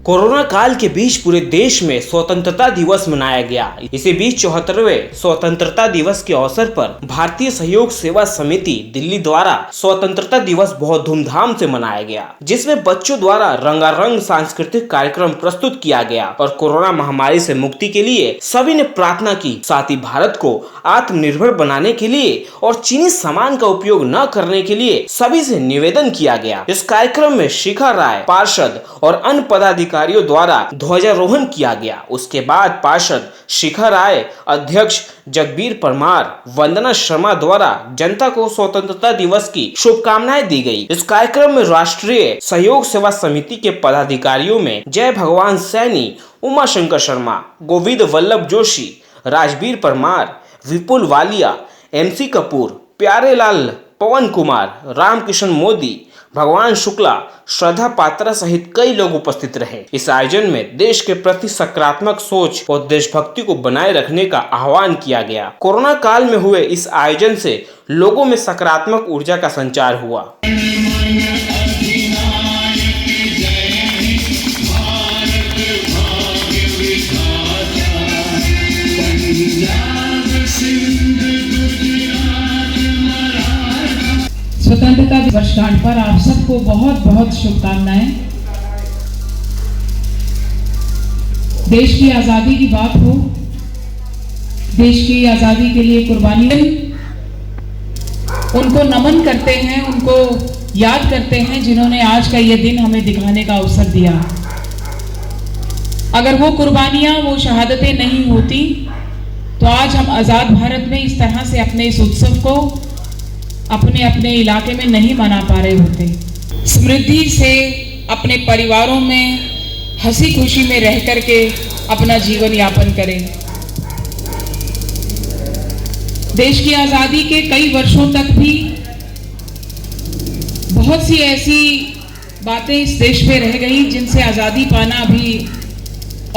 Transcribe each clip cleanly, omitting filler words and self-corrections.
Corona काल के बीच पूरे देश में स्वतंत्रता दिवस मनाया गया। इसी बीच 74वें स्वतंत्रता दिवस के अवसर पर भारतीय सहयोग सेवा समिति दिल्ली द्वारा स्वतंत्रता दिवस बहुत धूमधाम से मनाया गया, जिसमें बच्चों द्वारा रंगारंग सांस्कृतिक कार्यक्रम प्रस्तुत किया गया और कोरोना महामारी से मुक्ति के लिए सभी ने प्रार्थना की। साथ ही भारत को आत्मनिर्भर बनाने के लिए और चीनी सामान का उपयोग न करने के लिए सभी से निवेदन किया गया। इस कार्यक्रम में शिखा राय पार्षद और अन्य पदाधिकारियों द्वारा ध्वजारोहण किया गया। उसके बाद पार्षद शिखा राय, अध्यक्ष जगबीर परमार, वंदना शर्मा द्वारा जनता को स्वतंत्रता दिवस की शुभकामनाएं दी गई। इस कार्यक्रम में राष्ट्रीय सहयोग सेवा समिति के पदाधिकारियों में जय भगवान सैनी, उमा शंकर शर्मा, गोविंद वल्लभ जोशी, राजबीर परमार, विपुल वालिया, MC कपूर, प्यारेलाल, पवन कुमार, रामकिशन मोदी, भगवान शुक्ला, श्रद्धा पात्रा सहित कई लोग उपस्थित रहे। इस आयोजन में देश के प्रति सकारात्मक सोच और देशभक्ति को बनाए रखने का आह्वान किया गया। कोरोना काल में हुए इस आयोजन से लोगों में सकारात्मक ऊर्जा का संचार हुआ। स्वतंत्रता वर्षगांठ पर आप सबको बहुत बहुत शुभकामनाएं। देश की आजादी की बात हो, देश की आजादी के लिए कुर्बानी, उनको नमन करते हैं, उनको याद करते हैं जिन्होंने आज का ये दिन हमें दिखाने का अवसर दिया। अगर वो कुर्बानियां, वो शहादतें नहीं होती तो आज हम आजाद भारत में इस तरह से अपने इस उत्सव को अपने अपने इलाके में नहीं मना पा रहे होते। समृद्धि से अपने परिवारों में हंसी खुशी में रह करके अपना जीवन यापन करें। देश की आजादी के कई वर्षों तक भी बहुत सी ऐसी बातें इस देश में रह गई जिनसे आजादी पाना अभी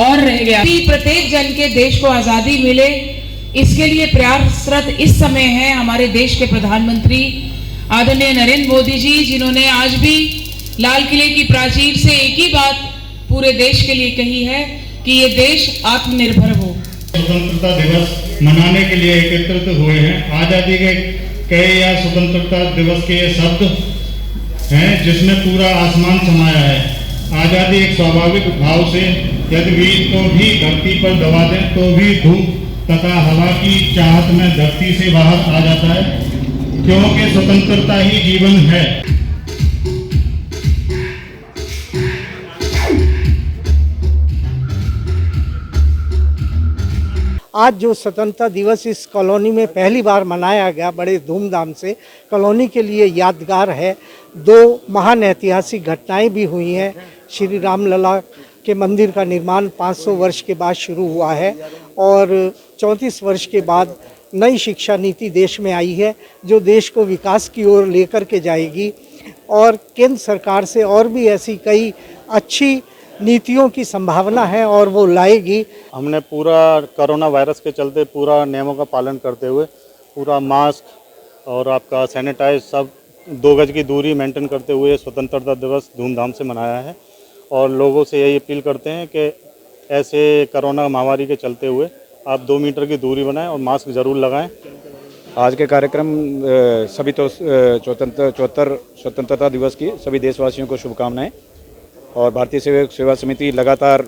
और रह गया। प्रत्येक जन के देश को आजादी मिले, इसके लिए प्रयासरत इस समय है हमारे देश के प्रधानमंत्री आदरणीय नरेंद्र मोदी जी, जिन्होंने आज भी लाल किले की प्राचीर से एक ही बात पूरे देश के लिए कही है कि ये देश आत्मनिर्भर हो। स्वतंत्रता दिवस मनाने के लिए एकत्रित हुए हैं। आजादी के कई या स्वतंत्रता दिवस के शब्द हैं जिसमें पूरा आसमान समाया है। आजादी एक स्वाभाविक भाव से यदि वीर को भी धरती पर दबा दें तो भी धूप तथा हवा की चाहत में धरती से बाहर आ जाता है, क्योंकि स्वतंत्रता ही जीवन है। आज जो स्वतंत्रता दिवस इस कॉलोनी में पहली बार मनाया गया बड़े धूमधाम से, कॉलोनी के लिए यादगार है। दो महान ऐतिहासिक घटनाएं भी हुई हैं। श्री रामलला के मंदिर का निर्माण 500 वर्ष के बाद शुरू हुआ है और 34 वर्ष के बाद नई शिक्षा नीति देश में आई है जो देश को विकास की ओर लेकर के जाएगी और केंद्र सरकार से और भी ऐसी कई अच्छी नीतियों की संभावना है और वो लाएगी। हमने पूरा कोरोना वायरस के चलते पूरा नियमों का पालन करते हुए पूरा मास्क और आपका सैनिटाइज सब 2 गज की दूरी मेंटेन करते हुए स्वतंत्रता दिवस धूमधाम से मनाया है और लोगों से यही अपील करते हैं कि ऐसे कोरोना महामारी के चलते हुए आप 2 मीटर की दूरी बनाएं और मास्क ज़रूर लगाएं। आज के कार्यक्रम सभी तो 74 स्वतंत्रता दिवस की सभी देशवासियों को शुभकामनाएं। और भारतीय सेवा समिति लगातार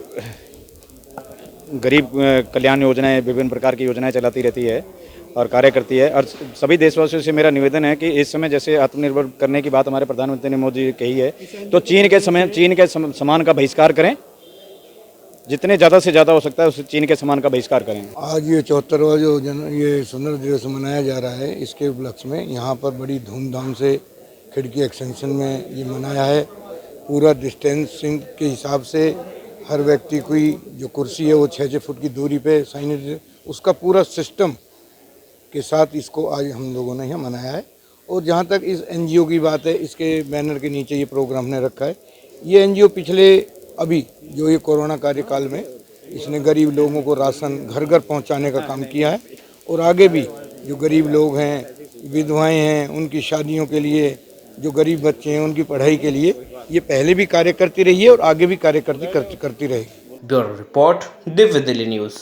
गरीब कल्याण योजनाएं, विभिन्न प्रकार की योजनाएं चलाती रहती है और कार्य करती है। और सभी देशवासियों से मेरा निवेदन है कि इस समय जैसे आत्मनिर्भर करने की बात हमारे प्रधानमंत्री ने मोदी जी कही है, तो चीन के सामान का बहिष्कार करें, जितने ज़्यादा से ज़्यादा हो सकता है उस चीन के सामान का बहिष्कार करें। आज ये 74वां जो ये स्वतंत्रता दिवस मनाया जा रहा है, इसके उपलक्ष्य में यहाँ पर बड़ी धूमधाम से खिड़की एक्सटेंशन में ये मनाया है। पूरा डिस्टेंसिंग के हिसाब से हर व्यक्ति की जो कुर्सी है वो 6-6 फुट की दूरी पे सैनिटाइजर, उसका पूरा सिस्टम के साथ इसको आज हम लोगों ने यहाँ मनाया है। और जहाँ तक इस NGO की बात है, इसके बैनर के नीचे ये प्रोग्राम ने रखा है। ये NGO पिछले अभी जो ये कोरोना कार्यकाल में इसने गरीब लोगों को राशन घर घर पहुँचाने का काम किया है और आगे भी जो गरीब लोग हैं, विधवाएं हैं, उनकी शादियों के लिए जो गरीब बच्चे हैं उनकी पढ़ाई के लिए ये पहले भी कार्य करती रही है और आगे भी कार्य करती रहेगी। Bureau report, Divya Delhi news.